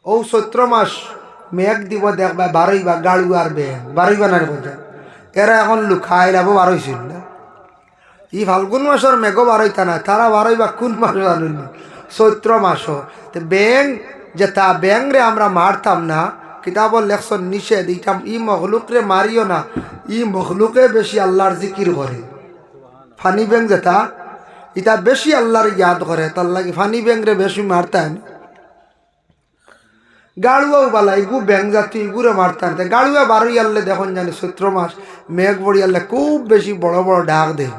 ও চৈত্র মাস মেঘ দিব দেখবা বারইবা গাড়ু আর বেং বারইবা না বোঝা এরা এখন লুখাই লাভ বারইছিল না ই ফাল্গুন মাসের মেঘও বারইতা না তারা বারইবা কোন মাস জানুনি চৈত্র মাস বেং যে তা ব্যাং রে আমরা মারতাম না কিতাবর লেখছন নিষেধ ইটা ই মখলুক রে মারিও না ই মখলুকে বেশি আল্লাহর জিকির করে ফানি ব্যাং যেটা ইটা বেশি আল্লাহর ইয়াদ করে তার লাগে ফানি ব্যাং রে বেশি মারতেন গাড়ুয়াও বালা ইগু ব্যাং জাতি ইগুরে মারতেন গাড়ুয়া বারোই আনলে দেখুন জানি চৈত্র মাস মেঘ পড়ি আনলে খুব বেশি বড় বড় ডাক দেয়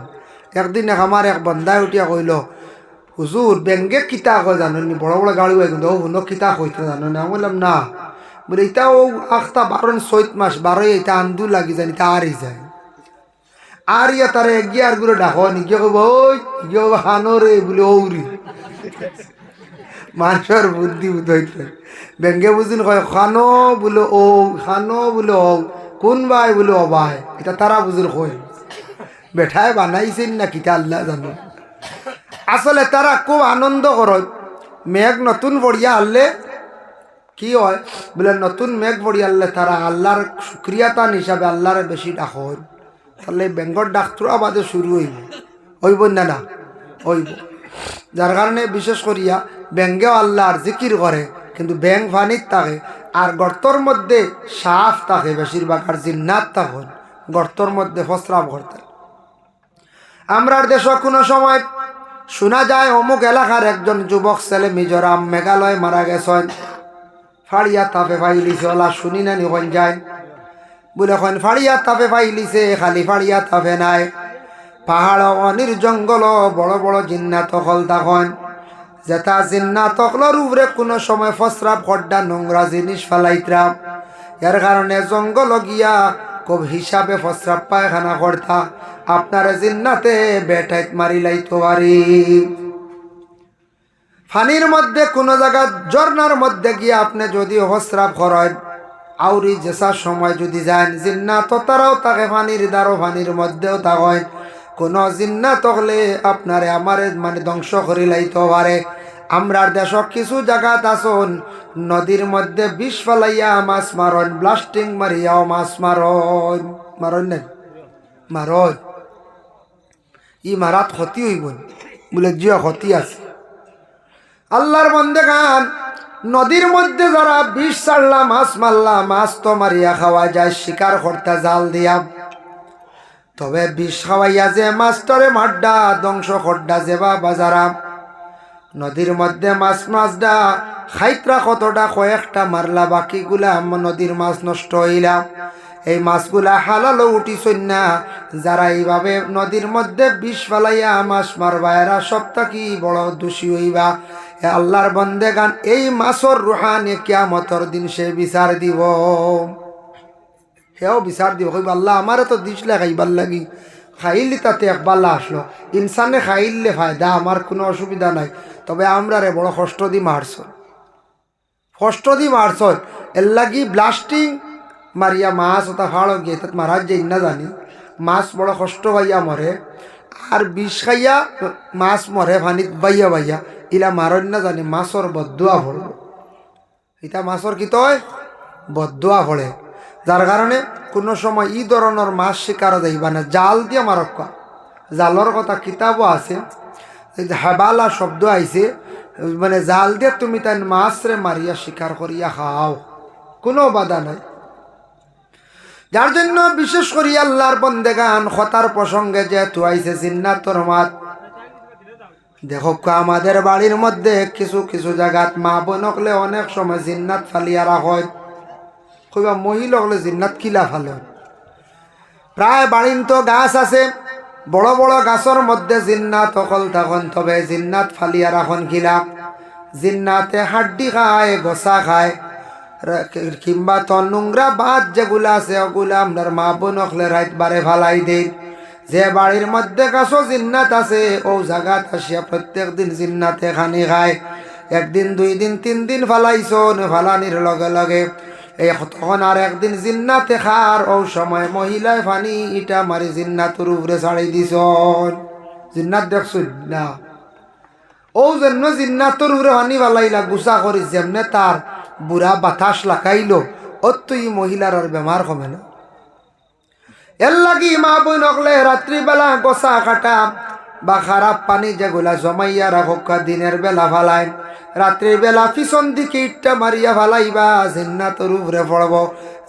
একদিন আমার এক বন্ধায় উঠিয়া কইল হুজুর ব্যাঙ্গে কিতা কয় জানি বড় বড় গাড়ুয়া কিন্তু ও হুনো কিতা কইতে জানো না আমি বললাম না বলে এটা ও আখতা বারণ চৈত মাস বারোই এটা আন্দু লাগি জানি তা আরই যায় আর ইয়া তারা এগিয়ে গুলো ডাকো নি গিয়ে কব ওই গিয়ে হানো রে বলে ঔরি মানুষের বুদ্ধি বুঝতে ব্যাঙ্গে বুঝিন কয় খানো বলে ও খানো বলে ও কোন ভাই বলে ও ভাই এটা তারা বুঝিন কয় বেঠায় বানাইছেন না কিতা আল্লাহ জানো আসলে তারা খুব আনন্দ করে মেঘ নতুন বড়িয়া আনলে কি হয় বলে নতুন মেঘ বড়িয়া আনলে তারা আল্লাহর শুক্রিয়াতান হিসাবে আল্লাহরে বেশি ডাক তাহলে ব্যাঙ্গর ডাক্তার আমাদের শুরু হইব না না হইব যার কারণে বিশেষ করিয়া ব্যাঙ্গেও আল্লাহর জিকির করে কিন্তু ব্যাং ফানিত থাকে আর গর্তর মধ্যে সাফ থাকে বেশিরভাগ আর জিন্নাত তখন গর্তর মধ্যে ফসরাব করতে আমরা দেশ কোনো সময় শোনা যায় অমুক এলাকার একজন যুবক ছেলে মিজোরাম মেঘালয় মারা গেছেন ফাড়িয়া তাপে পাইলিছে ওলা শুনি না নিখন যায় বলে এখন ফাড়িয়া তাপে পাইলিছে খালি ফাড়িয়া তাপে নাই পাহাড় অনির জঙ্গল বড় বড় জিন্নাত হল তখন যেটা জিন্নাত হলর উপরে কোনো সময় ফসরাব খড্ডা নোংরা জিনিস ফেলাইতরা এর কারণে জঙ্গল গিয়া খুব হিসাবে ফসরাব পায়খানা করতা আপনার জিন্নাতে বেটাইত মারি লাইতো পারি ফানির মধ্যে কোনো জায়গা ঝর্নার মধ্যে গিয়ে আপনি যদি ফসরাব করেন আউরি যেসার সময় যদি যান জিন্নাত তারাও তাকে ফানির দ্বারো ফানির মধ্যেও থাকেন কোনো জিন্নাত হলে আপনারে আমারে মানে ধ্বংস করে লাইতে পারে আমরার দেশ কিছু জায়গাত আসুন নদীর মধ্যে বিষ ফেলাইয়া মাছ মারন ব্লাস্টিং মারিয়াও মাছ মারন মারন নাই মারন ই মারাত ক্ষতি হইব বলে জিয়া ক্ষতি আছে আল্লাহর বন্দে গান নদীর মধ্যে যারা বিষ ছাড়লা মাছ মারলা মাছ তো মারিয়া খাওয়া যায় শিকার করতে জাল দিয়া তবে বিষ খাওয়াইয়া যে মাছটারে মাড্ডা ধ্বংস খড্ডা যেবা বাজারা নদীর মধ্যে মাছ মাছডা খাইত্রা কতটা কয়েকটা মারলা বাকিগুলা নদীর মাছ নষ্ট হইলা এই মাছগুলা হালালো উঠিছই না যারা এইভাবে নদীর মধ্যে বিষ ফেলাইয়া মাছ মারবা এরা সবটা কি বড় দোষী হইবা আল্লাহর বন্দে গান এই মাছর রুহানে কিয়ামতের দিন সে বিচার দিব সেও বিচার দিব কইবা আল্লাহ আমারে তো দিস লাগাইবার লাগি খাইলি তাতে একবাল্লা আসলো ইনসানে খাইলে ফায়দা আমার কোনো অসুবিধা নাই তবে আমরা রে বড় কষ্ট দি মারছ এর লাগি ব্লাস্টিং মারিয়া মাছ ওটা ফাড় গিয়ে তাত মারাজ যাই না জানি মাছ বড় কষ্ট পাইয়া মরে আর বিষ খাইয়া মাছ মরে ফানিত বাইয়া বাইয়া ইলা মারন না জানি মাছর বদুয়া ফড়ব এটা মাছর কি তয় বদুয়া ফড়ে যার কারণে কোনো সময় ই ধরনের মাছ শিকার যাইবা না জাল দিয়ে মারক জালর কথা কিতাবও আছে হেবালা শব্দ আইছে মানে জাল দিয়ে তুমি তাই মাছরে মারিয়া শিকার করিয়া খাও কোনো বাধা নাই যার জন্য বিশেষ করি আল্লাহর বন্দেগান খতার প্রসঙ্গে যেহেতু আইছে জিন্নাতর মাত দেখো আমাদের বাড়ির মধ্যে কিছু কিছু জায়গাত মা বোন হলে অনেক সময় জিন্নাত ফালিয়া রাখয় কইবা মহিলা হলে জিন্নাত কিলা ফালে প্রায় বাড়িন তো গাছ আছে বড় বড় গাছের মধ্যে জিন্নাত অকল তখন তবে জিন্নাত ফালিয়া রাখন কিলা জিন্নাতে হাড্ডি খায় গোসা খায় কিংবা তো নোংরা বাদ যেগুলা আছে ওগুলা আপনার মা বোন হলে রাত বারে ফালাই দেয় যে বাড়ির মধ্যে গাছও জিন্নাত আছে ও জায়গাত আসিয়া প্রত্যেক দিন জিন্নাতে খানি খায় একদিন 2 দিন 3 দিন ফালাইছ ফালানির লগে লগে এই তখন আর একদিন জিন্নাতে খার ও সময় মহিলায় ফানি ইটা মারি জিন্নাতের উপরে ছাড়ি দিছ জিন্নাত দেখছুন না ও জন্য জিন্নাতের উপরে ফানি ফালাইলা গুসা করি যেমনে তার বুড়া বাতাস লাগাইল অতই মহিলার আর বেমার কমে না। এর লাগি মা বই নকলে রাত্রিবেলা গোসা কাটা বা খারাপ পানি যেগুলা জমাইয়া রাখক দিনের বেলা ফালাই, রাত্রির বেলা পিছন দিকে ইটটা মারিয়া ফালাইবা, জিন্নাতের উপরে পড়ব।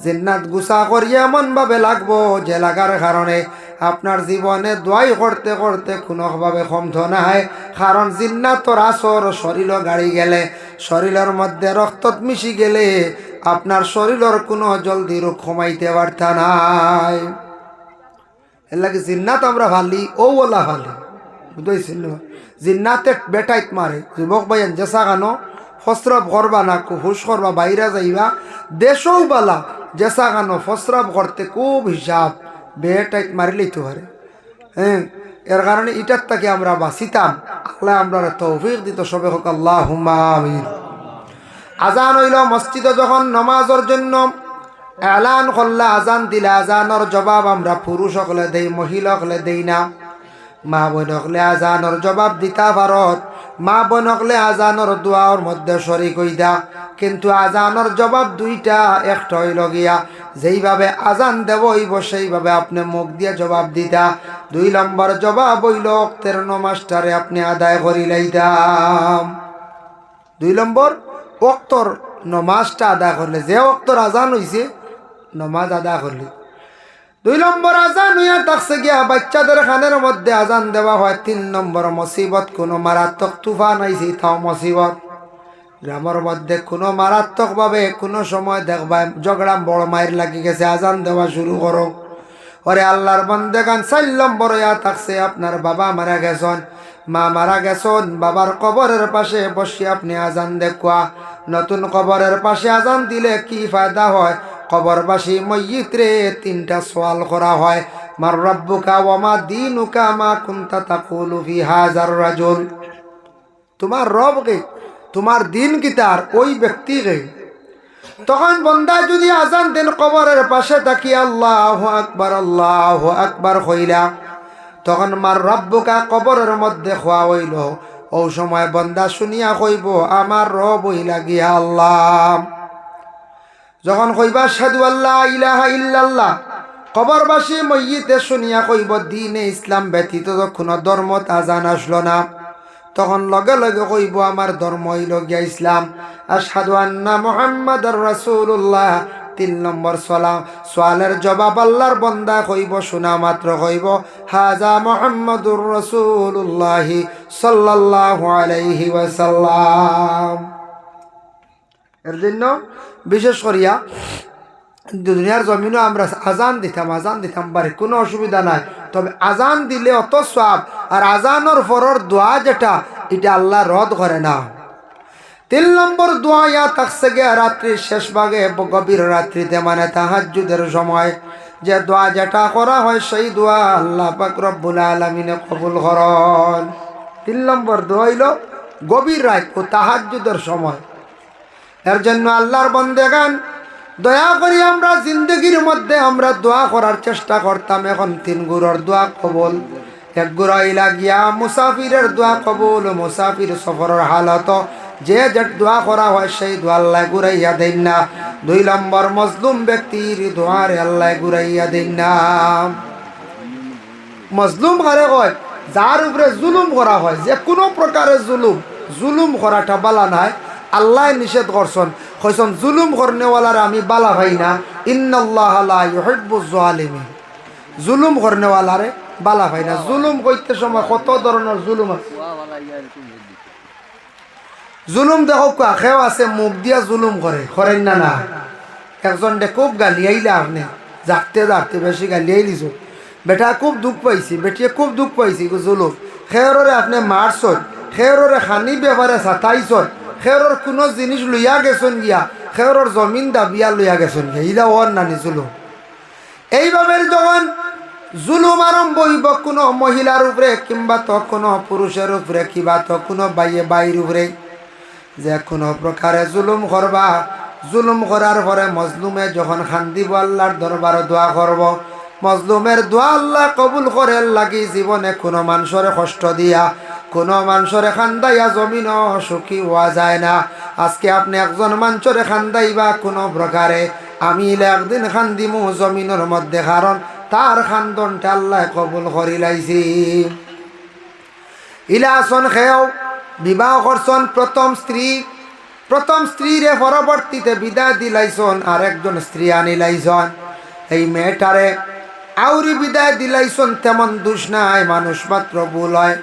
জিন্নাত গুসা করিয়া এমন ভাবে লাগবো যে লাগার কারণে আপনার জীবনে দোয়াই করতে করতে কোনোভাবে কমত না হয়। কারণ জিন্নাতর আসর শরীর গাড়ি গেলে, শরীরের মধ্যে রক্ত মিশি গেলে আপনার শরীরের কোনো জলদি রোগ কমাইতে পারতা নাই। এর লাগে জিন্নাত আমরা ভালি ও ওলা ভালি, বুঝতেছেন? জিন্নাতে বেটাইত মারে। যুবক ভাইয়ান জেসা গানো ফসরব করবা না, হুশ করবা, বাইরে যাইবা, দেশও বালা জেসা গানো ফসরব করতে খুব হিসাব, বেটাইত মারিলেই তো পারে। হ্যাঁ, এর কারণে এটার থেকে আমরা বাঁচিতাম। আল্লাহ আমরা তৌফিক দিত সবে হোক, আল্লাহুম্মা আমিন। আজান হইল মসজিদে যখন নমাজের জন্য এলান করলা, আজান দিলে আজানোর জবাব আমরা পুরুষ হকলে দেই, মহিলা হকলে দেই না। মা বোন হকলে আজানোর জবাব দিতা ভারত, মা বোন হকলে আজানোর দোয়ার মধ্যে শরিক হইতা। কিন্তু আজানোর জবাব দুইটা, একটা হইল গিয়া যেইভাবে আজান দেব হইব সেইভাবে আপনি মুখ দিয়ে জবাব দিতা। 2 নম্বর জবাব হইল অক্তের নমাজটারে আপনি আদায় করি লাইতাম। 2 নম্বর অক্তর নমাজটা আদায় করলে, যে অক্তর আজান হইছে নমাজ আদায় করলে। 2 নম্বর আজান হইয়া থাকছে গিয়া বাচ্চাদের খানের মধ্যে আজান দেওয়া হয়। 3 নম্বর মুসিবত, কোনো মারাত্মক তুফান আইছে তাও মুসিবত। গ্রামের মধ্যে কোনো মারাত্মকভাবে কোনো সময় দেখবা ঝগড়া বড় মায়ের লাগি গেছে, আজান দেওয়া শুরু করো। ওরে আল্লাহর বন্দেগান 4 নম্বর হইয়া থাকছে আপনার বাবা মারা গেছেন, মা মারা গেছেন, বাবার কবরের পাশে বসে আপনি আজান দেখুয়া। নতুন কবরের পাশে আজান দিলে কি ফায়দা হয়? কবরবাসী মইয়িতরে 3টা সওয়াল করা হয়। মার রাব্বুকা ওয়া মা দীনুকা মা কুনতা তাকুলু ফি হাযার রাজুল। তোমার রব কে, তোমার দিন কি তার ওই ব্যক্তি কে। তখন বন্দা যদি আজান দেন কবরের পাশে তাকিয়ে আল্লাহু আকবার কইলা, তখন মার রাব্বুকা কবরের মধ্যে খোয়া হইল। ও সময় বন্দা শুনিয়া কইব আমার রব হইলা গিয়া আল্লাহ। যখন কইবা আশহাদু আল্লা ইলাহা ইল্লাল্লাহ, কবরবাসী মইয়িতে শুনিয়া কইব দ্বীনে ইসলাম ব্যতীত কোনো ধর্মত আজান আসলো না। তখন লগে লগে কইব আমার ধর্ম হইল গিয়া ইসলাম। আশহাদু আন্না মুহাম্মাদুর রাসূলুল্লাহ। 3 নম্বর সোয়ালের জবাব আল্লাহর বন্দা কইব, শোনা মাত্র কইব হাজা মুহাম্মাদুর রাসূলুল্লাহ সাল্লাল্লাহু আলাইহি ওয়াসাল্লাম। এর জন্য বিশেষ করিয়া দুনিয়ার জমিনও আমরা আজান দিতাম পারি, কোনো অসুবিধা নাই। তবে আজান দিলে অত সওয়াব, আর আজানোর পরের দোয়া যেটা এটা আল্লাহ রদ করে না। 3 নম্বর দোয়া ইয়া থাকছে গিয়া রাত্রির শেষ ভাগে, গভীর রাত্রিতে মানে তাহাজ্জুদের সময় যে দোয়া যেটা করা হয় সেই দোয়া আল্লাহ পাক রব্বুল আলামিন কবুল করেন। 3 নম্বর দোয়া হইল গভীর রাত ও তাহাজ্জুদের সময়। এর জন্য আল্লাহর বন্দেগান দয়া করি আমরা জিন্দগির মধ্যে আমরা দোয়া করার চেষ্টা করতাম। এখন 3 গুরুর দোয়া কবুল। 1 গুরু ইলা গিয়া মুসাফিরের দোয়া কবুল। মুসাফির সফরের হালত যে দোয়া করা হয় সেই দোয়া আল্লাহ ঘুরাইয়া দেন না। 2 নম্বর মজলুম ব্যক্তির দোয়ারে আল্লাহ ঘুরাইয়া দেন না। মজলুম কারে কয়? যার উপরে জুলুম করা হয়, যে কোনো প্রকারের জুলুম করাটা বালা নাই। আল্লাহ নিষেধ করছেন, কইছেন জুলুম করনেওয়ালার আমি বালা ভাই না। ইন্নাল্লাহা লা ইউহিব্বুজ জালিমিন। জুলুম করনেওয়ালারে বালা ভাই না। জুলুম কইতে সময় কত ধরনের জুলুম আছে। জুলুম দেখো কেউ আছে মুখ দিয়া জুলুম করেন না না। একজন দে খুব গালি আইলে আপনি জাগতে বেশি গালি আইলিছ, বেটা খুব দুঃখ পাইছি, বেটিয়ে খুব দুঃখ পাইছি জুলুম। খেয়রে আপনি মারছন, খেয়রে খানি ব্যাপারে ছাতাইছন, খেয়র কোনো জিনিস লইয়া গেছেন গিয়া, খেয়র জমিন দাবিয়া লইয়া গেছেন গিয়া, ইলা ওর নানি জুলুম। এইভাবে যখন জুলুম আরম্ভ হইব কোনো মহিলার উপরে কিংবা তো কোনো পুরুষের উপরে কিংবা তো কোনো বাইর উপরে, যে কোনো প্রকারে জুলুম করবা, জুলুম করার পরে মজলুমে যখন খান্দিব আল্লাহর দরবারে দোয়া করব, মজলুমের দোয়া আল্লাহ কবুল করে লাগি। জীবনে কোনো মানুষের কষ্ট দিয়া কোনো মানুষের খান্দাইয়া জমিন সুখী হওয়া যায় না। আজকে আপনি একজন মানুষের খান্দাইবা কোনো প্রকারে, আমি একদিন খান্দিমু জমিনের মধ্যে, কারণ তার খান্দনটা আল্লাহ কবুল করি লাইছি। ইলাসন খেয়েও বিবাহ করছন প্রথম স্ত্রীরে পরবর্তীতে বিদায় দিলাইছন, আর একজন স্ত্রী আনিলাইছন। এই মেয়েটারে আউরি বিদায় দিলাইছন, তেমন দোষ নাই, মানুষ মাত্র ভুল হয়।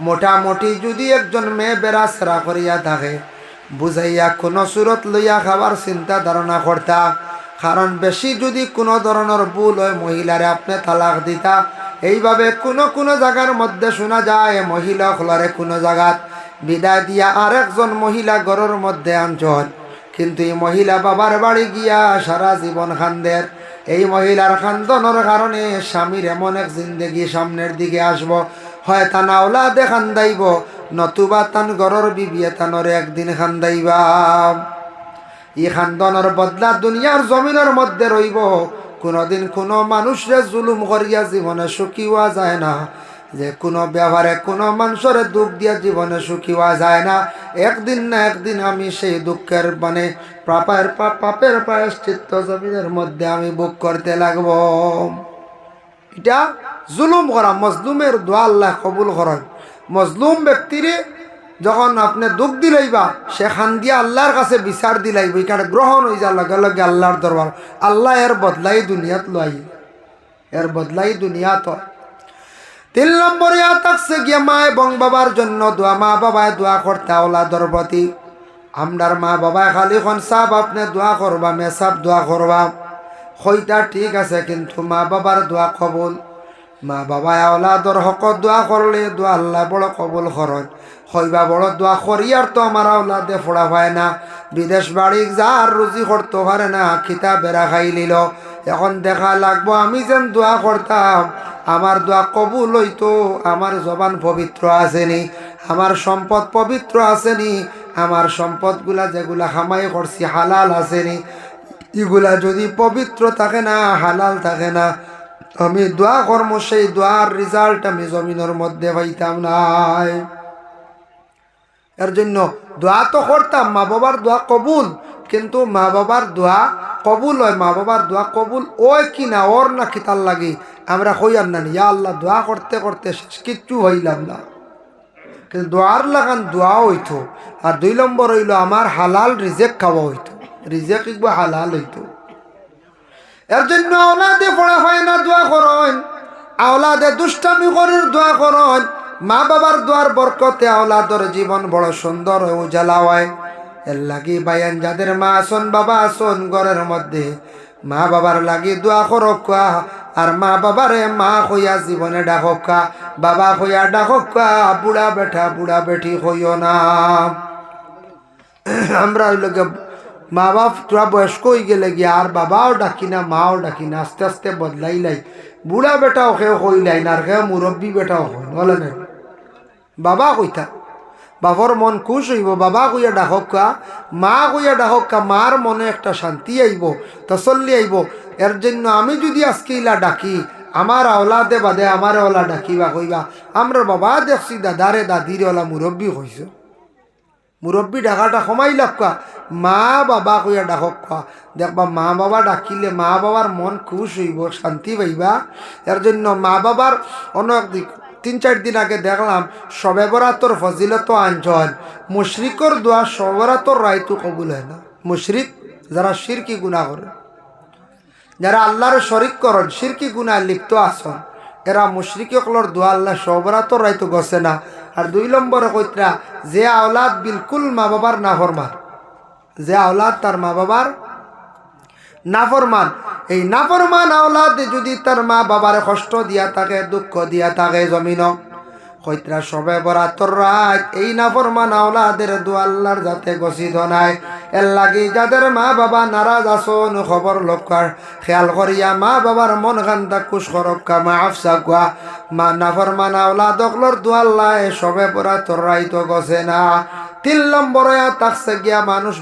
মোটামুটি যদি একজন মেয়ে বেড়াচেরা করিয়া থাকে, বুঝাইয়া কোনো সুরত লইয়া খাবার চিন্তা ধারণা করতা, কারণ বেশি যদি কোনো ধরনের ভুল হয় মহিলারে আপনি তালাক দিতা। এইভাবে কোনো জায়গার মধ্যে শোনা যায় মহিলা খোলারে কোনো জায়গাত বিদায় দিয়া আরেকজন মহিলা ঘরের মধ্যে আনছন, কিন্তু এই মহিলা বাবার বাড়ি গিয়া সারা জীবন খান্দের। এই মহিলার খান্দনের কারণে স্বামীর এমন এক জিন্দেগি সামনের দিকে আসব, হয় তা না ওলাদে খান্দাইব, নতুবা তান ঘরের বিবিয়ে তানরে একদিন খান্দাইবা। এই খান্দনের বদলা দুনিয়ার জমিনের মধ্যে রইব। কোনোদিন কোনো মানুষরে জুলুম করিয়া জীবনে সুখী হওয়া যায় না, যে কোনো ব্যবহারে কোনো মানুষের দুঃখ দিয়া জীবনে সুখী হওয়া যায় না। একদিন না একদিন আমি সেই দুঃখের মানে পাপের প্রায়শ্চিত্ত জমিনের মধ্যে আমি ভোগ করতে লাগব। এটা জুলুম করা, মজলুমের দোয়া আল্লাহ কবুল করেন। মজলুম ব্যক্তিরে যখন আপনি দুঃখ দিলাইবা, সেখান দিয়ে আল্লাহর কাছে বিচার দিলাইব, এখানে গ্রহণ হয়ে যাওয়ার লগে লগে আল্লাহর দরবার, আল্লাহ এর বদলাই দুনিয়াত লাই, এর বদলাই দুনিয়াত। 3 নম্বরে থাকছে গিয়ে মা এবং বাবার জন্য দোয়া। মা বাবায় দোয়া করতে আওলাদর প্রতি। আমরার মা বাবায় খালি খন সাপ আপনি দোয়া করবা, মেসাব দোয়া করবা, হইতা ঠিক আছে, কিন্তু মা বাবার দোয়া কবুল। মা বাবায় আওলাদর হক দোয়া করলে দোয়া আল্লাহ বড় কবুল করেন। হইবা বড় দোয়া করি আর তো আমার আওলাদে ফোড়া হয় না, বিদেশ বাড়ি যার রুজি করতে পারে না, খিতা বেড়া খাই নিল। এখন দেখা লাগবো আমি যেন দোয়া করতাম, আমার দোয়া কবুল হইতো, আমার জবান পবিত্র আসেনি, আমার সম্পদ পবিত্র আসেনি, আমার সম্পদগুলা যেগুলা খামাই করছি হালাল আসেনি, এগুলা যদি পবিত্র থাকে না, হালাল থাকে না, আমি দোয়া কর্ম সেই দোয়ার রেজাল্ট আমি জমিনের মধ্যে পাইতাম নাই। এর জন্য দোয়া তো করতাম, মা বাবার দোয়া কবুল, কিন্তু মা বাবার দোয়া কবুল হয়, মা বাবার দোয়া কবুল ওই কি না ওর না খিতাল লাগে আমরা হইয়ার না, ইয়া আল্লাহ দোয়া করতে করতে শেষ কিচ্ছু হইলাম না, কিন্তু দোয়ার লাগান দোয়া হইতো। আর 2 নম্বর হইল আমার হালাল রিজেক খাওয়া হইতো, রিজেক ইকবা হালাল হইতো। এর জন্য আওলাদে পড়া হয় না দোয়া করেন, আওলাদে দুষ্টামি করার দোয়া করেন। মা বাবার দোয়ার বরকতে আওলাদর জীবন বড় সুন্দর ও উজালা হয়। এর লাগি বায়ান যাদের মা আসন বাবা আসন ঘরের মধ্যে, মা বাবার লাগি দোয়া করক, আর মা বাবারে মা হইয়া জীবনে ডাকক, বাবা হইয়া ডাকক, বুড়া বেঠি হইও না। আমরা ওই লোক মা বাপ তোরা বয়স্ক হয়ে গেলে গিয়া আর বাবাও ডাকি না, মাও ডাকি না, আস্তে আস্তে বদলাইলাই। বুড়া বেটাও কেউ কইলাই না, আর কেউ মুরব্বী বেটাও কই বলে না, বাবা কইতা, বাবার মন খুশ হইব, বাবা কইয়া ডাকা, মা কইয়া ডাকা, মার মনে একটা শান্তি আইব, তসল্লি আইব। এর জন্য আমি যদি আজকে ইলা ডাকি, আমার আওলাদে বাদে আমার ওলা ডাকিবা কইবা আমরা বাবা দেখছি দাদারে দাদিরে ওলা মুরব্বী হইছ, মুরব্বী ডাকাটা কমাই লাগা, মা বাবা কইয়া ডাকক, দেখবা মা বাবা ডাকিলে মা বাবার মন খুশ হইব, শান্তি পাইবা। এর জন্য মা বাবার অনেক দিক 3-4 দিন আগে দেখলাম শবে বরাতর ফজিলত আঞ্চল, মুশরিকর দোয়া শবে বরাতর রায়তো কবুল হয় না। মুশরিক যারা শিরকি গুনাহ করে, যারা আল্লাহর শরিক করেন, শিরকি গুনাহ লিপ্ত আসন, এরা মুশরিকগুলোর দোয়া আল্লাহ শবে বরাতর রায়তো গছে না। আর 2 নম্বরে কইত্রা যে আওলাদ বিলকুল মা বাবার নাফরমান, যে আওলাদ তার মা বাবার নাফরমান, এই নাফরমান আওলাদ যদি তার মা বাবার কষ্ট দিয়া থাকে, দুঃখ দিয়া থাকে জমিন, কইত্রা সবে বরাতর রাত এই নাফরমান আওলাদের দোয়া আল্লাহর যাতে গছিত নাই। এর লাগি যাদের মা বাবা নারাজ আসন খবর লক্ষার খেয়াল করিয়া মা বাবার মন কান্দা কুশ করক্কা, মা আফসা কুয়া, মা নাফরমান আওলাদকলর দোয়া আল্লাহ সবে বরাতর রাইতো গছে না। 3 নম্বরে থাকছে গিয়া মানুষ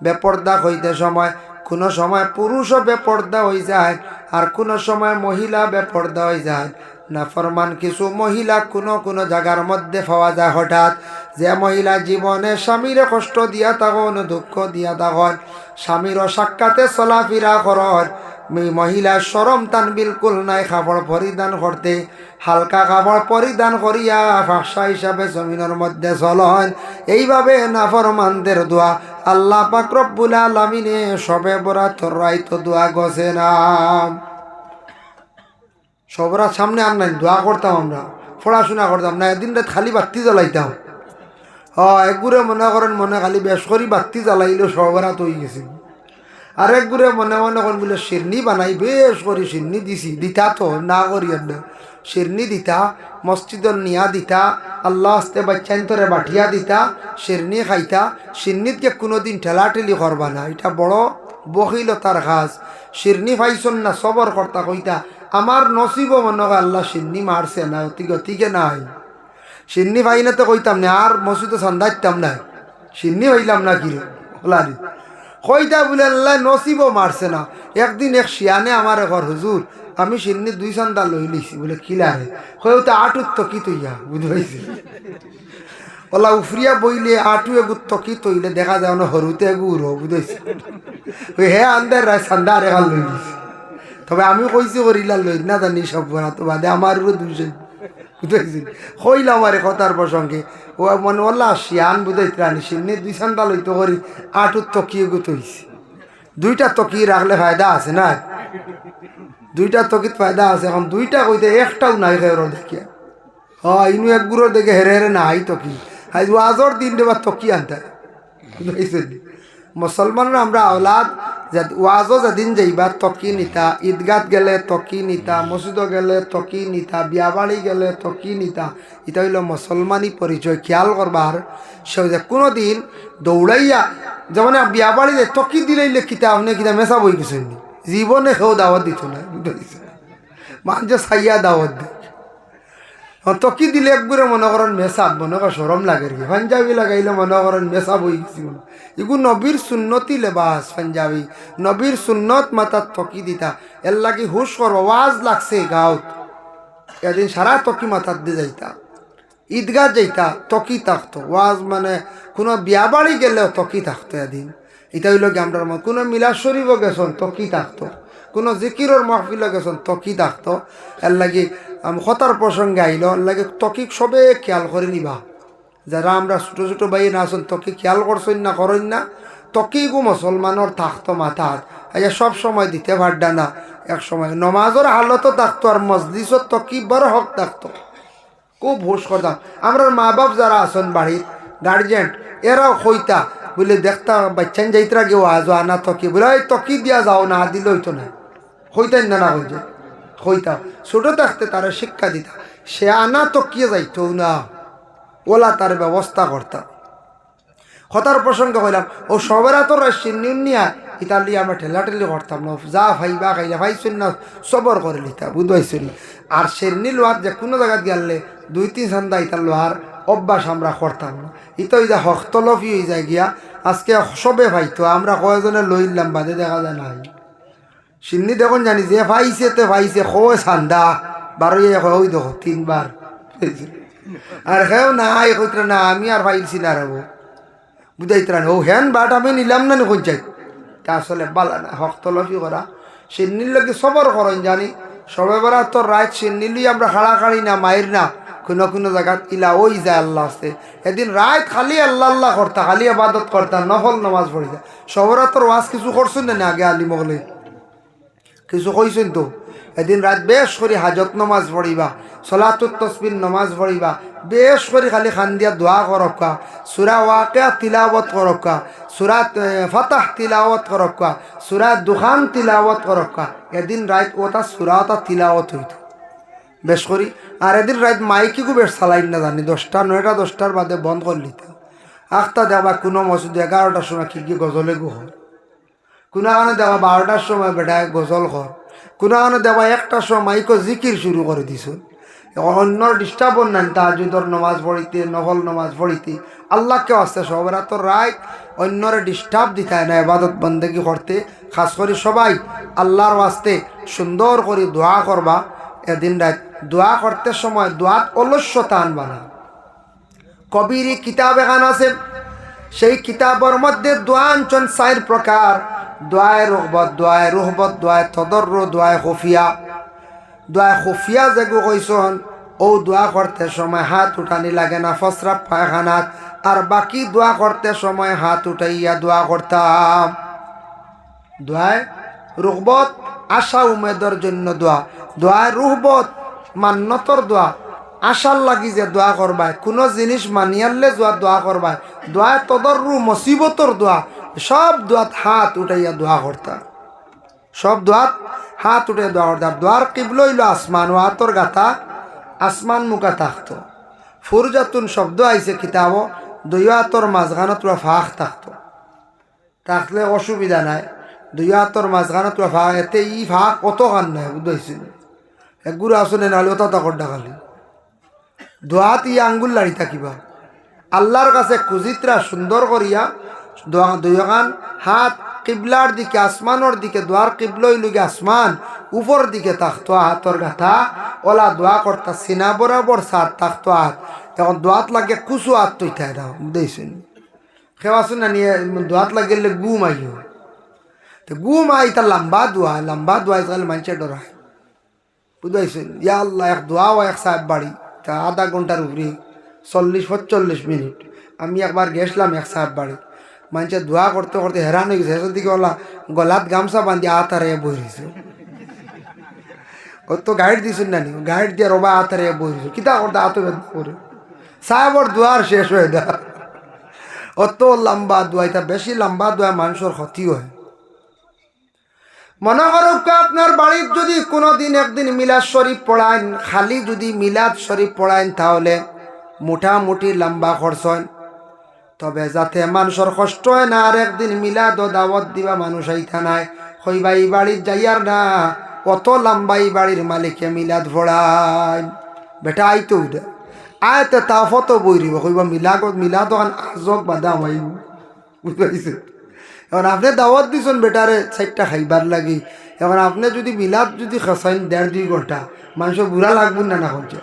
বেপর্দা হইতে সময়, কোনো সময় পুরুষও বেপর্দা হয়ে যায়, আর কোনো সময় মহিলা বেপর্দা হয়ে যায়। নাফরমান কিছু মহিলা কোনো জায়গার মধ্যে পাওয়া যায় হঠাৎ, যে মহিলা জীবনে স্বামীরে কষ্ট দিয়া তখন দুঃখ দিয়া তখন স্বামীর সাক্ষাতে চলাফেরা করেন, মহিলার শরম তান বিলকুল নাই কাপড় পরিধান করতে, হালকা কাপড় পরিধান করিয়া ভাষা হিসাবে জমিনের মধ্যে চলন। এইভাবে নাফরমানদের দোয়া আল্লাহ পাক রব্বুল আলামিনে সবে বরাতর রাইতো দোয়া গছে না। সবরা সামনে আর নাই দোয়া করতাম, আমরা পড়াশোনা করতাম না, একদিন রাত খালি বাতি জ্বালাইতাম। একগুড়ে মনে করেন মনে খালি বেশ করি বাতি জ্বালাইলেও সবরা তো হয়ে গেছে। আর একগুড়ে মনে মনে করেন বলে শিরনি বানাই বেশ করি শিরনি দিছি, দিতা তো না করি না, শিরনি দিতা মসজিদর নিয়া দিতা, আল্লাহ আস্তে বাচ্চাইন তোরে বাঠিয়া দিতা, শিরনি খাইতা। শিরনিতকে কোনোদিন ঠেলাঠেলি করবা না, এটা বড় বহিলতার কাজ। শিরনি পাইছন না সবর কর্তা কইতা আমার নসিব মনে হয় আল্লাহ শিরনি মারছে না, অতিকে নাই। শিরনি পাই না তো কইতাম না আর মসজিদে সন্ধ্যাইতাম না, শিরনি হইলাম না কি ওলারি কইতা বলে আল্লাহ নসিব মারছে না। একদিন এক শিয়ানে আমার ঘর হুজুর আমি শিরনি 2 চান্দা লই লইছি বলে কিলারে কইতা আটুত তো কি তৈয়া বুঝাইছি ওলা উফরিয়া বইলে আটু এগু তকি তৈলে দেখা যায় না হরুতে এগু উড়ো বুঝাইছি ওই হে আন্দার রায় চান্দা আর এখান লই দিছি। তবে আমি কইছি করিলা লই না জানি সব তো বাদে আমার দুইজন বুঝাইছি কইলাম আরে কথার প্রসঙ্গে ও মনে ওল্লা শিয়ান বুঝাইতে রানি শিরনি 2 চান্দা লইতে করি আটুত তকি এগু তৈছি। 2টা তকি রাখলে ফায়দা আছে না, 2টা তকিত ফায়দা আছে। এখন 2টা কইতে একটাও নাই খেয়ে দেখিয়া ইনু এক গুড়োর দেখে হেরে হেরে নাই তকি আজ ওয়াজর দিন দেবার তকি আনতে মুসলমানরা আমরা আওলাদ ওয়াজও যেদিন যাইবার তকি নিতা, ঈদগাত গেলে তকি নিতা, মসজিদ গেলে তকি নিতা, বিয়া বাড়ি গেলে তকি নিতা। এটা হইল মুসলমানি পরিচয়। খেয়াল করবার সে যে কোনো দিন দৌড়াইয়া যেমন বিয়া বাড়িতে তকি দিলাইলে কিতা আপনি কিতা মেশা বই গেছেন জীবনে কেউ দাওয়াত দিত না, বুঝতে মানুষ সাইয়া দাওয়াত দেয়। তকি দিলে একবারে মনে করেন মেসাব মনে করেন সরম লাগে কি, পাঞ্জাবি লাগাইলে মনে করেন মেসাব হয়ে গেছি। এগুলো নবীর সুন্নতি লেবাস পাঞ্জাবি, নবীর সুন্নত মাতার তকি দিতা। এর লাগি হুশ করবো ওয়াজ লাগছে গাঁত এদিন সারা তকি মাথার দিয়ে যাইতা, ঈদগাহ যাইতা তকি থাকতো, ওয়াজ মানে কোনো বিয়া বাড়ি গেলেও তকি থাকতো এদিন। এটা হইল কি আমরা কোনো মিলাদ শরীফও গেছন তকি থাকতো, কোনো জিকিরর মাহফিলও গেছন তকি থাকতো। এর লাগি কথার প্রসঙ্গে আইল এর লাগে তকি সবে খেয়াল করে নিবা। যারা আমরা ছোটো ছোটো ভাই না আসুন তকি খেয়াল করছেন না করেন না, তকি গো মুসলমানের থাকতো মাথাত সব সময় দিতে পারডা না। এক সময় নমাজের হালতও থাকতো আর মজলিসত তকি বড় হক থাকতো। খুব হুশ করতাম আমরা মা বাপ যারা আসন বাড়ির গার্জেন এরাও কইতা বলে দেখতা বাচ্চান যাইতরা গেও আজ আনা তকি বলে ওই তকি দিয়া যাও না দিলে হইতো না, হইতেন না না হইতে হইতা। ছোটো থাকতে তারা শিক্ষা দিতা, সে আনা তকিয়ে যাইতো না, ওলা তার ব্যবস্থা করতাম। কথার প্রসঙ্গে হইলাম ও সবেরা তো নিয়া ইতালি আমরা ঠেলাঠেলি করতাম না, যা ভাইবা খাইলে ভাইছেন না সবর করে লিতা বুঝবাইছেন না। আর সেরনি লোহার যে কোনো জায়গায় গেলে 2-3 চান্দা ইতার লোহার অভ্যাস আমরা করতাম না। ইতো যা হস্তলফি হয়ে যায় গিয়া আজকে সবে ভাইতো আমরা কয়জনে লইলাম বাদে দেখা যায় নাই। সিন্নি দেখুন জানি যে ভাইছে তে ভাইছে কয় চান্দা 12 ওই দেখো 3 বার আর হেও নাই কইতে না আমি আর ভাইছি না রেবো বুঝাইতে ও হেন বাট আমি নিলাম না নি যাই তা আসলে বালা না। হস্তলফি করা সিন্নির লোকে সবর করেন জানি সবে বেড়া তো রাত সিন্নিলি আমরা খাড়াখাড়ি না মায়ের না কোনো কোনো জায়গা ইলা ওই যায় আল্লাহ আসতে এদিন রাত খালি আল্লাহ আল্লাহ করতা, খালি আবাদত করতা, নফল নামাজ পড়িতা। সবরা তোর ওয়াজ কিছু করছেন না আগে আলী মগলে কিছু কইছেন তো। এদিন রাত বেশ করে হাজত নমাজ পড়িবা, সলাতুত তসবির নমাজ পড়িবা, বেশ করে খালি খান দিয়া দোয়া করক্কা, সূরা ওয়াকিয়া তিলাওয়াত করক্কা, সূরা ফাতাহ তিলাওয়াত করক্কা, সূরা দুখান তিলাওয়াত করক্কা। এদিন রাত ওটা সূরা ওটা তিলাওয়াত হইত বেশ করি। আর এদিন রাত মাইকিগু বেশ চালাইন না জানি 10টা 9টা 10টার বাদে বন্ধ করে নিত। আখটা দেবা কোনো মসজিদ 11টার সময় কি গজলে গু হয়, কোনো কারণে দেবা 12টার সময় বেটায় গজল কর, কোনো কারণে দেবা 1টার সময় মাইকো জিকির শুরু করে দিছ। অন্যর ডিস্টার্ব নাই তাহাজ্জুদের নমাজ পড়িতে নফল নমাজ পড়িতে আল্লাহকে আসতে সবেরা তো রাত অন্যরে ডিস্টার্ব দিতায় না ইবাদত বন্দেগি করতে। খাস করে সবাই আল্লাহর ওয়াস্তে সুন্দর করে দোয়া করবা। এদিন রাত দোয়া করতে সময় দোয়াত অলস্যতা আনবা না। কবির কিতাব এখান আছে, সেই কিতাবের মধ্যে দোয়া আনছেন 4 প্রকার। দোয়ায় রহবত, দোয়ায় রহবত, দোয়ায় তদর্র, দোয়ায় খুফিয়া। দোয়ায় খুফিয়া যেগু কইসন ও দোয়া করতে সময় হাত উঠানি লাগে না ফসরাব পায়খানাত, আর বাকি দোয়া করতে সময় হাত উঠাইয়া দোয়া করতাম। দোয়ায় রহবত আশা উমেদর জন্য দোয়া। দোয়ায় রহবত মান্যতর দোয়া, আশার লাগি যে দোয়া করবায়, কোনো জিনিস মানিয়ালে দোয়া করবায়। দোয়ায় তদর্রু মুসিবতর দোয়া, সব দোয়াত হাত উঠাইয়া দোয়া করতা, সব দোয়াত হাত উঠে দোয়া করতা। দোয়ার কিবল হইল আসমান, ও হাতর গাথা আসমান মুখা থাকতো। ফুরজাতুন শব্দ আইছে কিতাব, দুই হাতর মাঝখানত ফাঁক থাকতো, থাকলে অসুবিধা নাই। দুই হাতর মাঝখানত ফাঁক, এতে ই ফাঁক কত কান নাই বুঝাইছিল। একগুলো আসলে নাহলে ওটা তখন ডাকালি দোয়াত ই আঙ্গুল লাড়ি থাকিবা আল্লাহর কাছে খুঁজিত্রা সুন্দর করিয়া দুইখান হাত কিবলার দিকে আসমানের দিকে। দোয়ার কিবলই লুগে আসমান, উপর দিকে থাকতো হাতর গাথা ওলা দোয়া করতা, সিনা বরাবর সার থাকতো হাত। এখন দোয়াত লাগে কুচু হাত তৈতাই দাও বুঝেছেন। খেওয়াছুন না নিয়ে দোয়াত লাগিলে গুম আইও, তো গুম আই তার লম্বা দোয়া তাহলে মানুষের ডরায় বুঝাইছেন। ইয়া আল্লাহ, এক দোয়া ও এক সাহেব বাড়ি তা আধা ঘন্টার উপরে 40-45 মিনিট। আমি একবার গেছিলাম এক সাহেব বাড়ি, মানুষের দোয়া করতে করতে হেরান হয়ে গেছে। শেষের দিকে ওলা গলাত গামছা বান্ধি আতারে বই রয়েছে। ও তো গাইড দিয়েছেন না নি, গাইড দিয়ে রবা আতারে বই রয়েছে, কিতা করতে আত করে সাহেবর দোয়ার শেষ হয়ে দা। অত লম্বা দোয়া, এটা বেশি লম্বা দোয়া মানুষের ক্ষতি হয়। মনে করুক আপনার বাড়ির যদি কোনোদিন একদিন মিলাদ শরীফ পড়াইন, খালি যদি মিলাদ শরীফ পড়াইন তাহলে মোটামুটি লম্বা খরচ হয়। তবে যাতে মানুষের কষ্ট হয় না, আর একদিন মিলাদ ও দাওয়াত দিবা মানুষ আইতা নাই, কইবা এই বাড়ির যাইয়ার না অত লম্বা এই বাড়ির মালিকে মিলাদ পড়াই বেটা আইতো উঠে আয়তে তা ফত বইরিব, কইবা মিলাদ আজক বাধা হই বুঝতে। এখন আপনি দাওয়াত দিছেন বেটারে 4টা খাইবার লাগি, এখন আপনি যদি মিলাদ যদি খাসাইন 1.5-2 ঘন্টা, মানুষের বুড়া লাগবে না না হচ্ছে।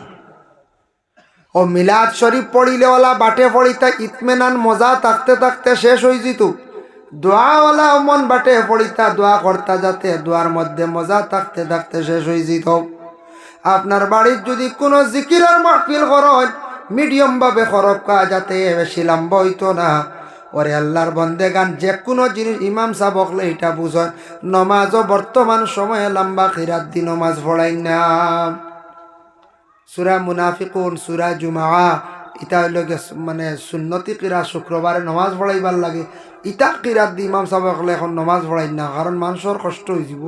ও মিলাদ শরীফ পড়িলে ওলা বাটে পড়িতা ইতমেনান মজা থাকতে থাকতে শেষ হয়ে যেত। দোয়াওয়ালা মন বাটে পড়িতা দোয়া করতা যাতে দোয়ার মধ্যে মজা থাকতে থাকতে শেষ হয়ে যেত। আপনার বাড়ির যদি কোনো জিকিরের মাহফিল করেন, মিডিয়াম ভাবে খরক্কা যাতে বেশি লম্বা হইতো না। ওরে আল্লাহর বন্দেগান, যে কোনো জিনিস ইমাম সাহেব বকলে এটা বুঝেন, নমাজও বর্তমান সময়ে লম্বা খিরাত দি নমাজ পড়াই না। সূরা মুনাফিকুন, সূরা জুমা, এটা হইল মানে সুন্নতি কিরা, শুক্রবারে নমাজ পড়াইবার লাগে। ইটা কিরাত দি ইমাম সাহেব বকলে এখন নমাজ পড়াই না, কারণ মানুষের কষ্ট হয়ে যাব,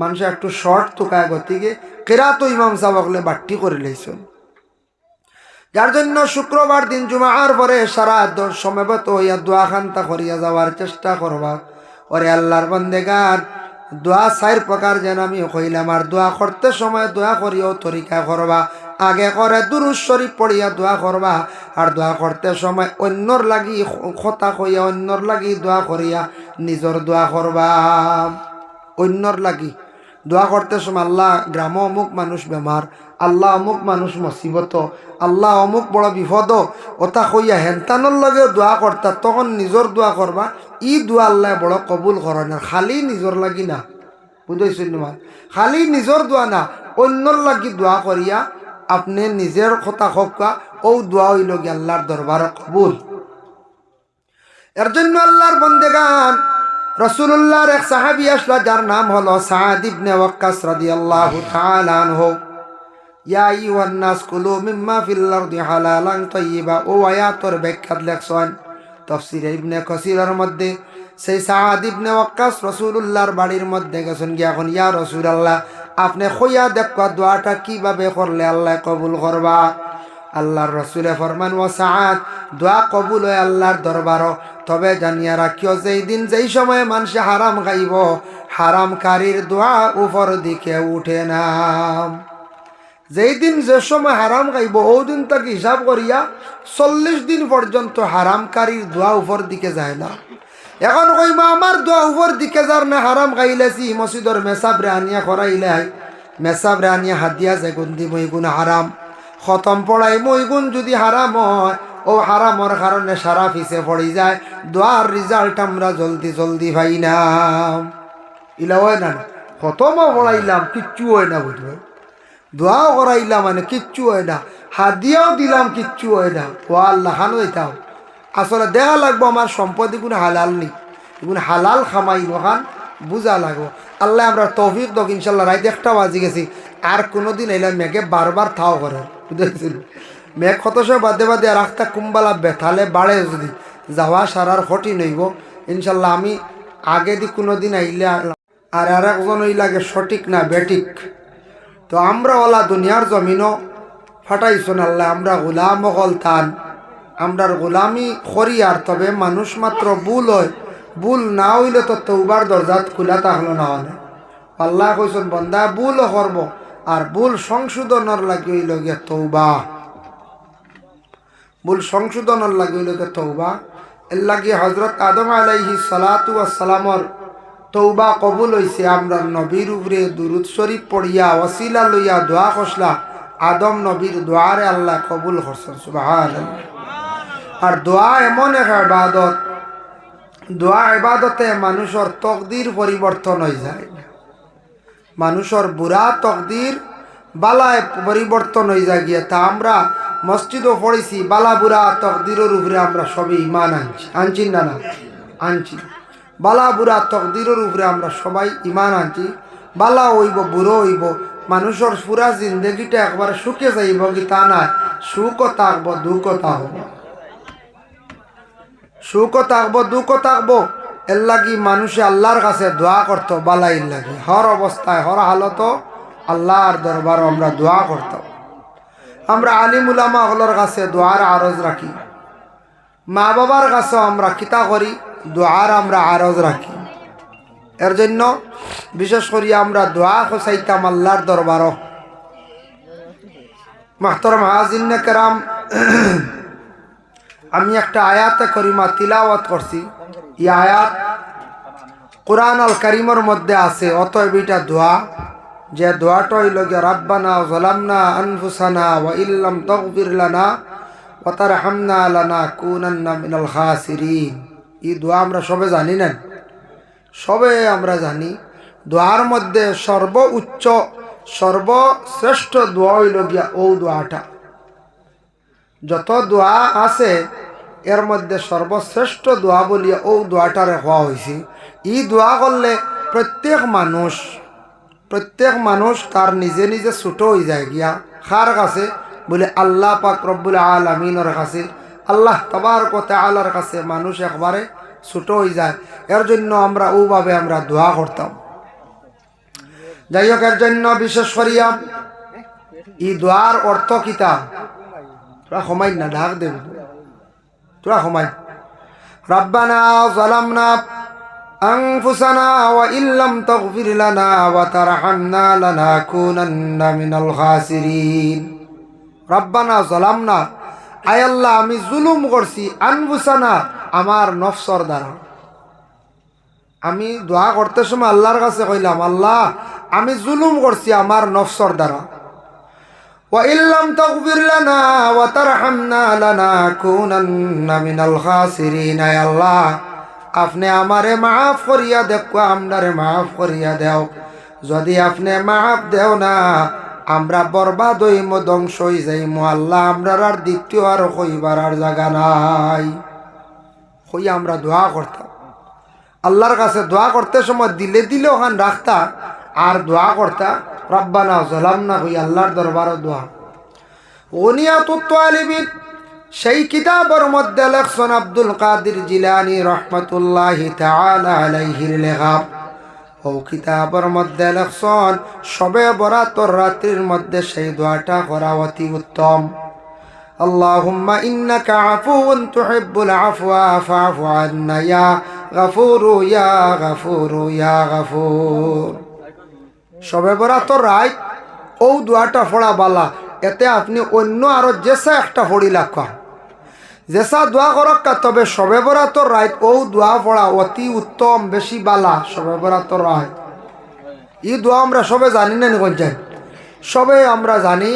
মানুষ একটু শর্ট তোকায় গতিকে কিরাতও ইমাম সাহেব বকলে বাট্টি করে লইছেন। যার জন্য শুক্রবার দিন জুমার পরে সারা সমবেত হইয়া দোয়া খান্তা করিয়া যাওয়ার চেষ্টা করবা। ওরে আল্লাহর বন্দেগান, দোয়া 4 প্রকার যেন আমি কইলাম, আর দোয়া করতে সময় দোয়া করিও তরিকা করবা। আগে করে দুরূদ শরীফ পড়িয়া দোয়া করবা, আর দোয়া করতে সময় অন্যর লাগি কথা কইয়া অন্যর লাগি দোয়া করিয়া নিজর দোয়া করবা। অন্যর লাগি দোয়া করতে সময় আল্লাহ গ্রাম অমুক মানুষ বেমার, আল্লাহ অমুক মানুষ মুসিবত, আল্লাহ অমুক বড় বিপদ, ওটা কইয়া হেনতানোর লগেও দোয়া করতা, তখন নিজর দোয়া করবা। ই দোয়া আল্লাহ বড় কবুল করে না, খালি নিজর লাগি না বুঝাইছেন না, খালি নিজর দোয়া না, অন্যর লাগি দোয়া করিয়া আপনি নিজের কথা হকা ও দোয়া হইল গিয়ে আল্লাহর দরবার কবুল। এর জন্য আল্লাহর বন্দেগান, রাসূলুল্লাহর এক সাহাবী আসলো যার নাম হলো সাদ ইবনে ওয়াক্কাস রাদিয়াল্লাহু তাআলা আনহু। ইয়া আইয়ুহান নাস কুলু মিম্মা ফিল আরদি হালালান তাইয়্যিবা, ও আয়াতের ব্যাখ্যা লেখছেন তাফসীর ইবনে কাসীরের মধ্যে। সেই সাদ ইবনে ওয়াক্কাস রাসূলুল্লাহর বাড়ির মধ্যে গেছেন গিয়া, এখন ইয়া রাসূলুল্লাহ আপনি কইয়া দেখবা দোয়াটা কিভাবে করলে আল্লাহ কবুল করবা। আল্লাহর রাসূলে ফরমান, ও সাদ, দোয়া কবুল হয় আল্লাহর দরবার, তবে জানিয়া রাখিও যেই দিন যেই সময় মানুষ হারাম খাইব, হারামকারীর দোয়া উপর দিকে উঠে না। যেই দিন যে সময় হারাম খাইব ওই দিন তাকে হিসাব করিয়া 40 দিন পর্যন্ত হারামকারীর দোয়া উপর দিকে যায় না। এখন কইমা আমার দোয়া উপর দিকে যার না হারাম খাইলেছি মসজিদর মেসাবরে আনিয়া করাইলে মেসাব রানিয়া হাদিয়া যেগুন দিব এগুন হারাম, খতম পড়াই মইগুন যদি হারাম হয় ও হারামর কারণে সারা পিছে পড়ে যায়, দোয়ার রেজাল্ট আমরা জলদি জলদি পাই না। ইলা হয় না, খতমও পড়াইলাম কিচ্ছু হয় না, বুঝবে, দোয়াও করাইলাম মানে কিচ্ছু হয় না, হাদিয়াও দিলাম কিচ্ছু হয় না। ও আল্লাহ হান হইতাম, আসলে দেখা লাগবো আমার সম্পদ এগুলো হালাল নেই, এগুলো হালাল খামাই নখান বুঝা লাগবো। আল্লাহ আমরা তৌফিক দক ইনশাল্লাহ। রাইতে একটা বাজি গেছি, আর কোনোদিন এলাম মেঘে বারবার থাও করে, বুঝেছিল, মেঘ কত সময় বাদে বাদে আর একটা কুম্বালা বেথালে বাড়ে, যদি যাওয়া সারার কঠিন হইব ইনশাল্লাহ। আমি আগে দি কোনোদিন আইলে আর একজন ওই লাগে সঠিক না বেঠিক, তো আমরা ওলা দুনিয়ার জমিনও ফাটাইছন আল্লাহ, আমরা গোলাম অকল থান, আমরার গোলামি করি। আর তবে মানুষ মাত্র ভুল হয়, ভুল না হইলে তো তৌবার দরজাত খোলা থাকলো না হলে। আল্লাহ কইছেন বন্দা ভুলও করব, আর ভুল সংশোধনের লাগি হইল গিয়া তৌবা, ভুল সংশোধনের লাগি হইল গিয়া তৌবা। এর লাগি হজরত আদম আলাইহিস সালাতু ওয়াস সালামর তৌবা কবুল হইছে। আমরা নবীর উপরে দুরুদ শরীফ পড়িয়া ওসিলা লইয়া দোয়া করলা, আদম নবীর দোয়ারে আল্লাহ কবুল করছেন, সুবহানাল্লাহ। আর দোয়া এমন এক ইবাদত, দোয়া ইবাদতে মানুষের তকদির পরিবর্তন হয়ে যায়, মানুষের বুড়া তকদির বালায় পরিবর্তন হয়ে যায় গিয়া। তা আমরা মসজিদও পড়েছি, বালা বুড়া তকদিরের উপরে আমরা সবই ইমান আনছি, আনছি না না আনছি, বালা বুড়া তকদিরের উপরে আমরা সবাই ইমান আনছি। বালা হইব বুড়ো হইব, মানুষের পুরা জিন্দগিটা একবারে সুখে যাইব কি তা না, সুখও থাকবো দুঃখও থাকবো, সুখও থাকবো দুঃখও থাকবো। এর লাগি মানুষে আল্লাহর কাছে দোয়া করতো বালাইর লাগে, হর অবস্থায় হর হালত আল্লাহর দরবার আমরা দোয়া করতাম। আমরা আলিম উলামা হলর কাছে দোয়ার আরজ রাখি, মা বাবার কাছেও আমরা কিতা করি, দোয়ার আমরা আরজ রাখি। এর জন্য বিশেষ করি আমরা দোয়া চাইতাম আল্লাহর দরবারও। মুহতারাম হাজিরিনে কেরাম, আমি একটা আয়াতে করিমা তিলাওয়াত করছি, এই আয়াত কুরআন আল কারীমের মধ্যে আছে। অতএব এটা দোয়া, যে দোয়াটা হইল গিয়া রাব্বানা যালামনা আনফুসানা ওয়া ইল্লাম তাগফির লানা ওয়া তারহামনা লানাকুনান্না মিনাল খাসিরিন। এই দোয়া আমরা সবে জানি না, সবে আমরা জানি। দোয়ার মধ্যে সর্বোচ্চ সর্বশ্রেষ্ঠ দোয়া হইল গিয়া ও দোয়াটা, যত দোয়া আছে এর মধ্যে সর্বশ্রেষ্ঠ দোয়া বলিয়া ও দোয়াটারে হওয়া হয়েছে। এই দোয়া করলে প্রত্যেক মানুষ তার নিজে নিজে ছোট হয়ে যায় গিয়া। কার কাছে বলে আল্লাহ পাক রব্বুল আলামিনের কাছে, আল্লাহ তাবারক ওয়া তাআলার কাছে মানুষ একবারে ছোট হয়ে যায়। এর জন্য আমরা ওভাবে আমরা দোয়া করতাম। যাই হোক, এর জন্য বিশেষ করিয়া এই দোয়ার অর্থ কিতা তোরা সময় না ঢাক দেব, তোরা সময় রাব্বানা যালামনা আনফুসানা ওয়া ইল্লাম তাগফির লানা ওয়া তারহামনা লানাকুনান্না মিনাল খাসিরিন। রাব্বানা যালামনা, আয় আল্লাহ আমি জুলুম করছি, আনফুসানা আমার নফসর দ্বারা। আমি দোয়া করতে সময় আল্লাহর কাছে কইলাম আল্লাহ আমি জুলুম করছি আমার নফসর দ্বারা। ওয়া ইল্লাম তাগফির লানা ওয়া তারহামনা লানাকুনান্না মিনাল খাসিরিন। আয় আল্লাহ আপনি আমারে মাফ করিয়া দেখো, আমরারে মাফ করিয়া দেও। যদি আপনি মাফ দেও না আমরা বরবাদ হইমু, ধ্বংস হই যাইমু। আল্লাহ আমরার আর দ্বিতীয় আর কইবার আর জায়গা নাই। কই আমরা দোয়া করতাম আল্লাহর কাছে। দোয়া করতে সময় দিলে দিলে ওখান রাখতা আর দোয়া করতা রাব্বানা যালামনা কই আল্লাহর দরবারে দোয়া। গুনিয়াতুত তালিবিন সেই কিতাবের মধ্যে লেখছেন আব্দুল কাদের জিলানী রহমাতুল্লাহি তাআলা আলাইহির লেখা। ও কিতাবের মধ্যে লেখছেন শবে বরাতর রাত্রির মধ্যে সেই দোয়াটা করা অতি উত্তম। আল্লাহুম্মা ইন্নাকা আফুউন তুহিব্বুল আফওয়া ফাআফু আন্না ইয়া গাফুরু ইয়া গাফুরু ইয়া গাফুর। শবে বরাতর রাত ও দোয়াটা পড়া বালা, এতে আপনি অন্য আরো যেসা একটা পড়ি লাখা যেসা দোয়া করক, তবে শবে বরাতর রাত ও দোয়া পড়া অতি উত্তম, বেশি বালা। শবে বরাতর রাত এই দোয়া আমরা সবে জানি না কোন জানি সবে আমরা জানি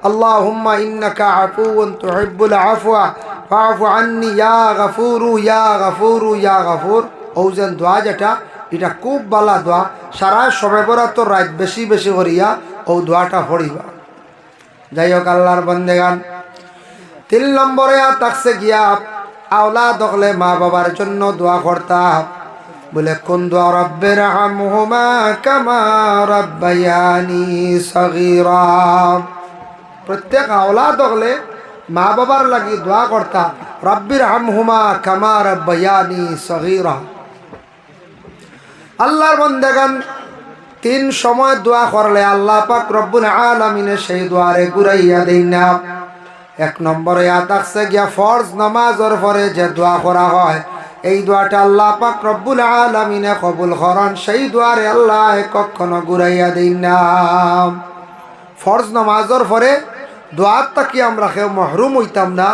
আল্লাহুম্মা ইন্নাকা আফুউন তুহিব্বুল আফওয়া ফাআফু আন্নি ইয়া গফুরু ইয়া গফুরু ইয়া গফুর। ওজন দোয়া যেটা এটা খুব ভালো দোয়া, সারা সবে বরাত রাত বেশি বেশি করিয়া ও দোয়াটা পড়িবা। যাই হোক আল্লাহর বন্দেগান, 3 নম্বরে থাকছে গিয়া আওলাদ হলে মা বাবার জন্য দোয়া করতাম। বলে কোন দোয়া? রব্বির হামহুমা কামা রাব্বায়ানি সগীরা। প্রত্যেক আওলাদ হলে মা বাবার লাগি দোয়া করতা, রব্বির হামহুমা কামা রাব্বায়ানি সগীরা। আল্লাহর বন্দেগান 3 সময় দোয়া করলে আল্লাহ পাক রব্বুল আলামিনে সেই দোয়ারে ঘুরাইয়া দেন না। 1 নম্বরে থাকছে গিয়া ফরজ নামাজের পরে যে দোয়া করা হয়, এই দোয়াটা আল্লাহ পাক রব্বুল আলামিনে কবুল করেন, সেই দোয়ারে আল্লাহ কখনো ঘুরাইয়া দেন না। ফরজ নামাজের পরে দোয়ার তাকি আমরা কেউ মহরুম হইতাম না,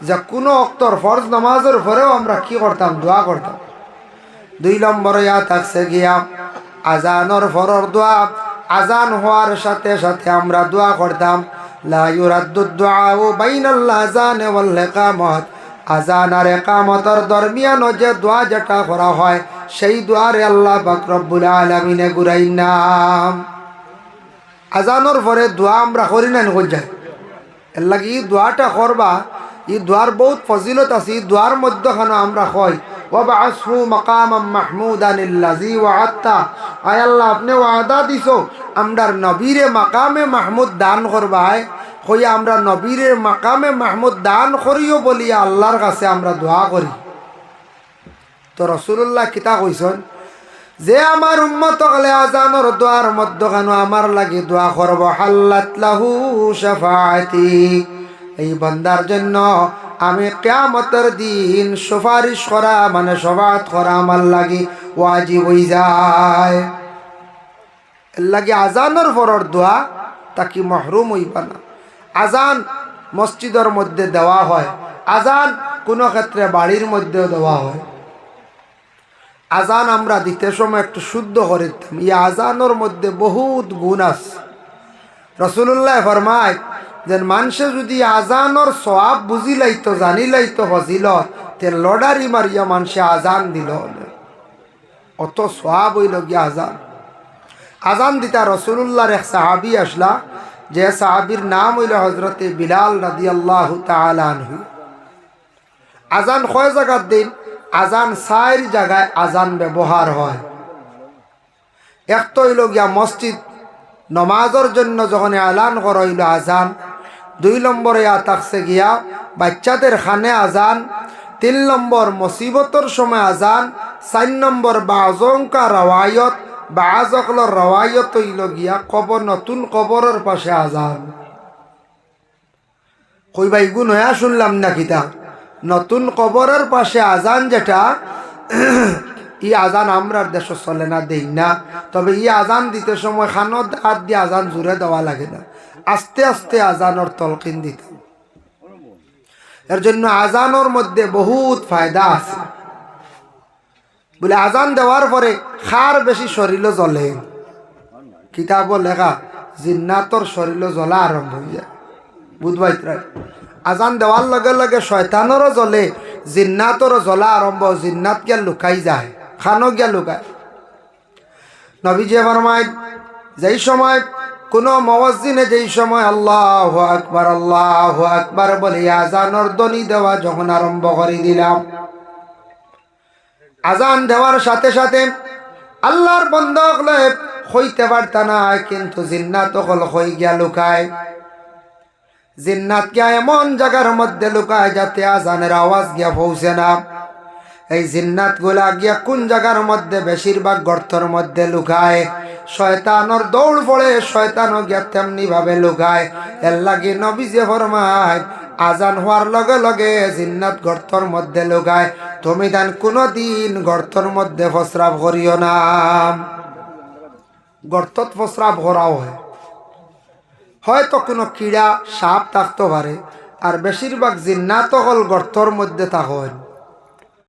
যে কোনো অক্তর ফরজ নামাজের পরেও আমরা কি করতাম? দোয়া করতাম। 2 নম্বরে থাকছে গিয়া আজানের পরের দোয়া। আজান হওয়ার সাথে সাথে আমরা দোয়া করতাম, লা ইউরাদ্দু দুআউ বাইনাল আযান ওয়াল ইকামাত। আজান আর ইকামতের দরমিয়ান যে দোয়া যেটা করা হয়, সেই দোয়ারে আল্লাহ পাক রব্বুল আলামিনে ঘুরাইন না। আজানের পরে দোয়া আমরা করি না কই যায়, এর লাগি এই দোয়াটা করবা। এই দোয়ার বহুত ফজিলত আছে। এই দোয়ার মধ্যখানে আমরা কই ওয়াবআসহু মাকামাম মাহমুদান আল্লাযী ওয়া'আদতা। আয় আল্লাহ, আপনি ওয়াদা দিছো আমরার নবীরে মাকামে মাহমুদ দান করবায়। কই আমরা নবীরে মাকামে মাহমুদ দান করিও বলিয়া আল্লাহর কাছে আমরা দোয়া করি। তো রাসূলুল্লাহ কিতা কইছেন, যে আমার উম্মত হলে আজানের দোয়ার মধ্যখানে আমার লাগি দোয়া করব, হাল্লাত লাহু শাফাআতি। এই বান্দার জন্য আমি কিয়ামতের দিন সুপারিশ করা মানে শফাআত করা আমার লাগি ওয়াজিব হই যায়। এর লাগি আজানের পরের দোয়া তাকি মাহরুম হইবা না। আজান মসজিদের মধ্যে দেওয়া হয়, আজান কোনো ক্ষেত্রে বাড়ির মধ্যেও দেওয়া হয়। আজান আমরা দিতে সময় একটু শুদ্ধ করে দিতাম। এই আজানের মধ্যে বহুত গুণ আছে। রাসূলুল্লাহ ফরমায় যে মানুষে যদি আজানের সওয়াব বুঝি লাইতো, জানি লাইতো ফজিলত, তে লড়ারি মারিয়া মানুষে আজান দিল, অত সওয়াব হইল গিয়া আজান। আজান দিতা রাসূলুল্লাহর এক সাহাবী আসলা, যে সাহাবীর নাম হইল হযরতে বিলাল রাদিয়াল্লাহু তাআলা আনহু। আজান কয় জায়গার দিন? আজান 4 জায়গায় আজান ব্যবহার হয়। এক তো হইল গিয়া মসজিদ নমাজের জন্য যখন এলান করা হইল আজান। 2 নম্বরে থাকছে গিয়া বাচ্চাদের খানে আজান। 3 নম্বর মুসিবতর সময় আজান। 4 নম্বর বাজঙ্কা রওয়ায়ত, বাজকলর রওয়ায়ত হইল গিয়া কবর, নতুন কবরের পাশে আজান। কই ভাই গুণ হইয়া শুনলাম না কিতা? নতুন কবরের পাশে আজান যেটা, এই আজান আমরার দেশে চলে না, দেই না। তবে এই আজান দিতে সময় খানত হাত দিয়ে আজান জুড়ে দেওয়া লাগে না, আস্তে আস্তে আজানোর তলকিন দিতে। এর জন্য আজানোর মধ্যে বহুত ফায়দা আছে। বলে আজান দেওয়ার পরে খার বেশি শরীরও জ্বলে। কিতাব লেখা জিন্নাতর শরীরও জ্বলা আরম্ভ হয়ে যায়। বুধবাই আজান দেওয়ার লগে লগে শয়তানেরও জ্বলে, জিন্নাতরও জ্বলা আরম্ভ। জিন্নাত গিয়া লুকাই যায়, খানো গিয়া লুকায়। নবীজি ফরমায়, যেই সময় কোনো মুয়াজ্জিনে যেই সময় আল্লাহু আকবার বলে আজানের ধ্বনি দেওয়া যখন আরম্ভ করে দিলাম, আজান দেওয়ার সাথে সাথে আল্লাহর বান্দা হলে হইতে পারত না, কিন্তু জিন্নাত হল হই গিয়া লুকায়। জিন্নাত গিয়া এমন জায়গার মধ্যে লুকায় যাতে আজানের আওয়াজ গিয়া পৌঁছে না। এই জিন্নাত গুলা গিয়া কোন জায়গার মধ্যে? বেশিরভাগ গর্তর মধ্যে লুকায়। শয়তানের দৌড় পড়ে, শয়তানও গিয়া তেমনি ভাবে লুকায়। এর লাগি নবীজি ফরমায়, আজান হওয়ার লগে লগে জিন্নাত গর্তর মধ্যে লুকায়। তুমি দেন কোনদিন গর্তর মধ্যে প্রস্রাব করিও না। গর্তত প্রস্রাব করাও হয়, হয়তো কোনো কিড়া সাপ থাকতে পারে, আর বেশিরভাগ জিন্নাত হল গর্তর মধ্যে থাকেন।